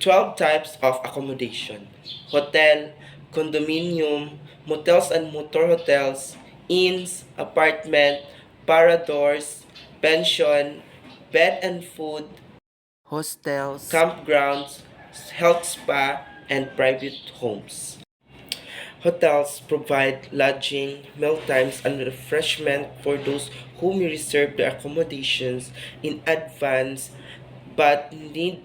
12 types of accommodation: hotel, condominium, motels and motor hotels, inns, apartment, paradors, pension, bed and food, hostels, campgrounds, health spa, and private homes. Hotels provide lodging, mealtimes, and refreshment for those who may reserve their accommodations in advance but need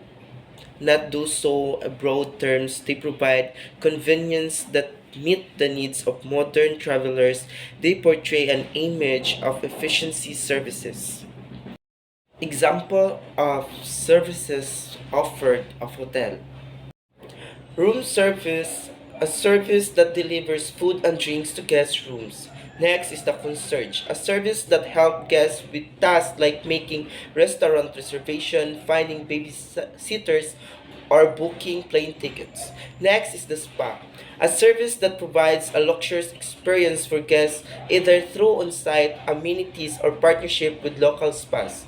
not do so broad terms. They provide convenience that meet the needs of modern travelers. They portray an image of efficiency services. Example of services offered of hotel. Room service, a service that delivers food and drinks to guest rooms. Next is the concierge, a service that helps guests with tasks like making restaurant reservation, finding babysitters, or booking plane tickets. Next is the spa, a service that provides a luxurious experience for guests either through on-site amenities or partnership with local spas.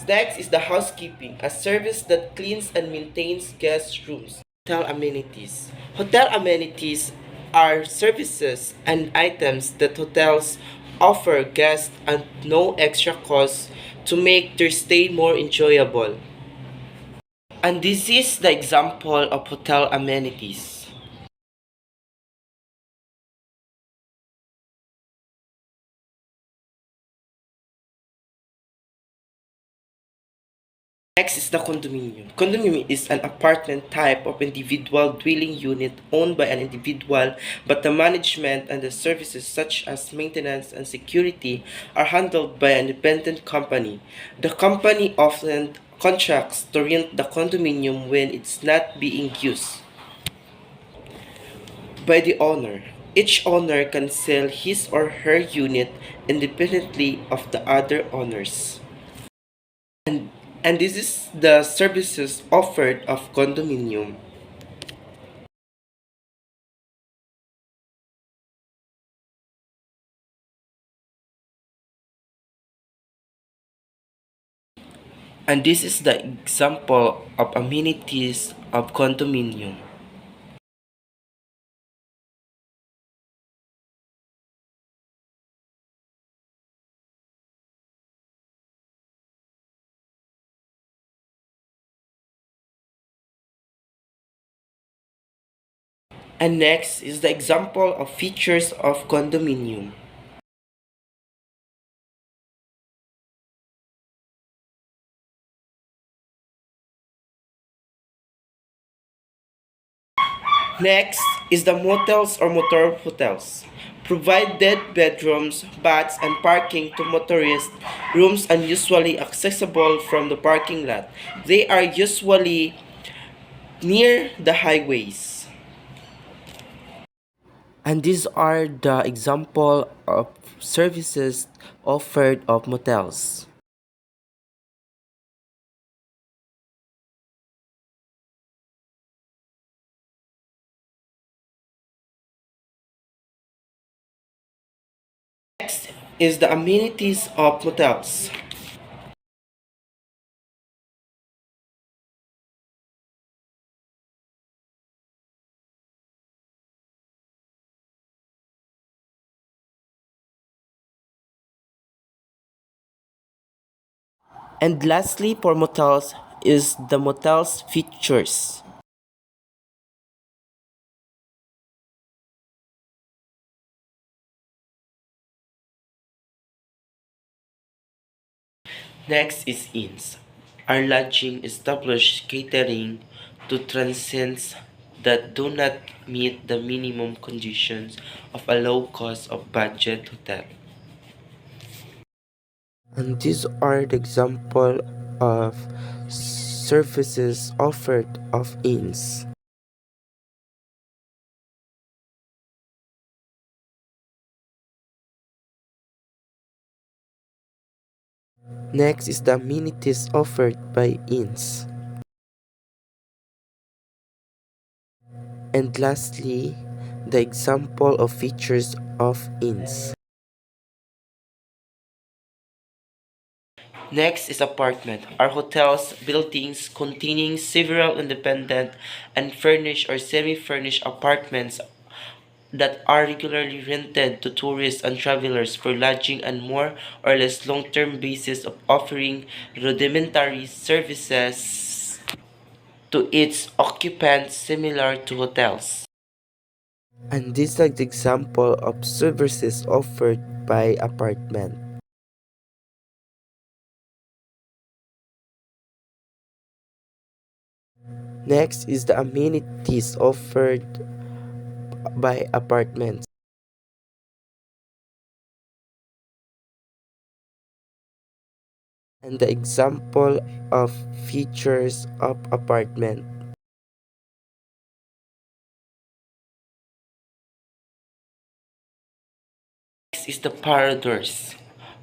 Next is the housekeeping, a service that cleans and maintains guest rooms. Hotel amenities. Hotel amenities are services and items that hotels offer guests at no extra cost to make their stay more enjoyable. And this is the example of hotel amenities. Next is the condominium. Condominium is an apartment type of individual dwelling unit owned by an individual, but the management and the services such as maintenance and security are handled by an independent company. The company often contracts to rent the condominium when it's not being used by the owner. Each owner can sell his or her unit independently of the other owners. And, and this is the services offered of condominium. And this is the example of amenities of condominium. And next is the example of features of condominium. Next is the motels or motor hotels. Provided bedrooms, baths, and parking to motorists. Rooms are usually accessible from the parking lot. They are usually near the highways. And these are the example of services offered of motels. Next is the amenities of motels. And lastly, for motels is the motel's features. Next is inns. Our lodging established catering to transients that do not meet the minimum conditions of a low cost of budget hotel. And these are the example of services offered of inns. Next is the amenities offered by inns. And lastly, the example of features of inns. Next is apartment. Are hotels, buildings containing several independent and furnished or semi-furnished apartments that are regularly rented to tourists and travelers for lodging and more or less long-term basis of offering rudimentary services to its occupants similar to hotels. And this is an example of services offered by apartment. Next is the amenities offered by apartments. And the example of features of apartment. Next is the paradors.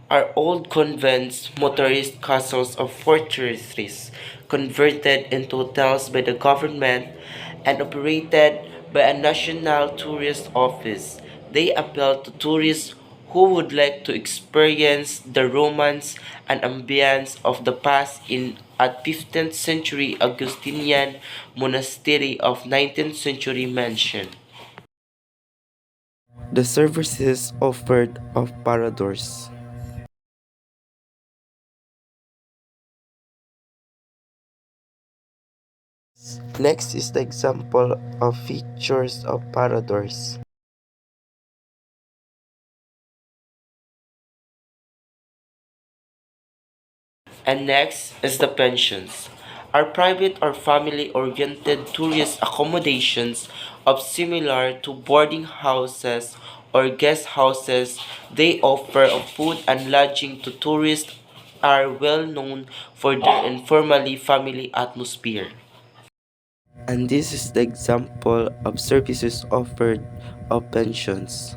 Are old convents, motorist castles, or fortresses converted into hotels by the government and operated by a national tourist office. They appeal to tourists who would like to experience the romance and ambience of the past in a 15th century Augustinian monastery of 19th century mansion. The services offered of paradors. Next is the example of features of paradors. And next is the pensions. Are private or family-oriented tourist accommodations of similar to boarding houses or guest houses. They offer of food and lodging to tourists are well known for their informally family atmosphere. And this is the example of services offered of pensions.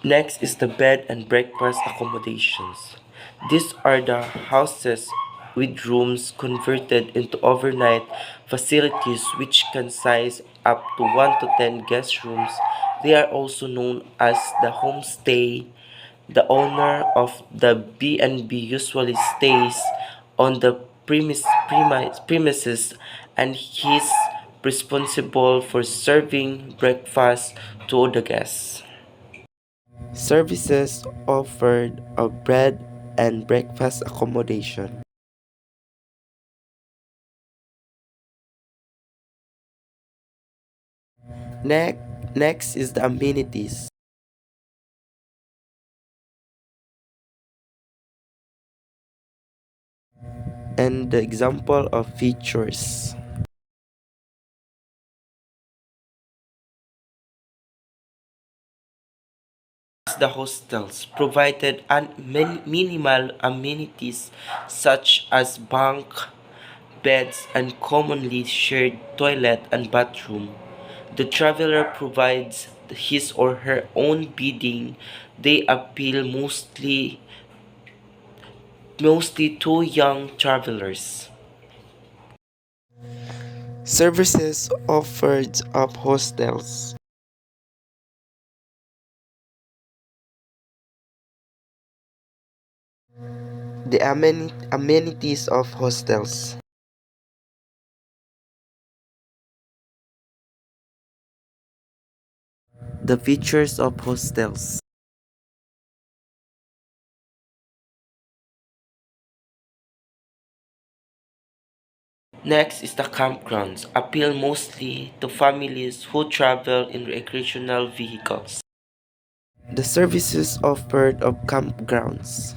Next is the bed and breakfast accommodations. These are the houses with rooms converted into overnight facilities which can size up to 1 to 10 guest rooms. They are also known as the homestay. The owner of the B&B usually stays on the premises and he's responsible for serving breakfast to the guests. Services offered of bread and breakfast accommodation. Next, next is the amenities. And the example of features. The hostels provided minimal amenities such as bunk, beds, and commonly shared toilet and bathroom. The traveler provides his or her own bedding. They appeal mostly to young travelers. Services offered of hostels. The amenities of hostels. The features of hostels. Next is the campgrounds. Appeal mostly to families who travel in recreational vehicles. The services offered of campgrounds.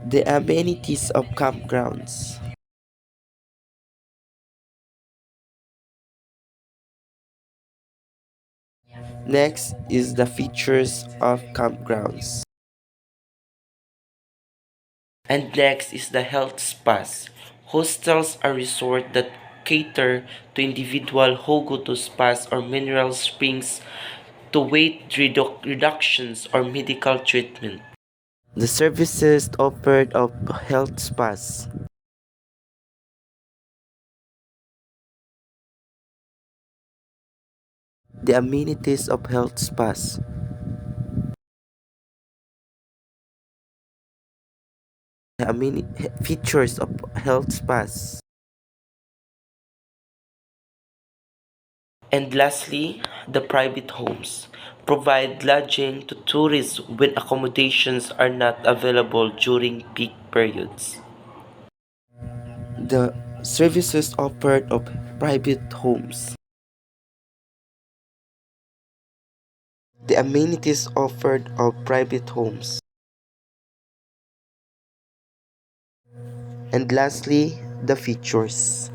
The amenities of campgrounds. Next is the features of campgrounds. And next is the health spas. Hostels are resorts that cater to individuals who go to spas or mineral springs to weight reductions or medical treatment. The services offered of health spas. The amenities of health spas. The features of health spas. And lastly, the private homes provide lodging to tourists when accommodations are not available during peak periods. The services offered of private homes. The amenities offered of private homes. And lastly, the features.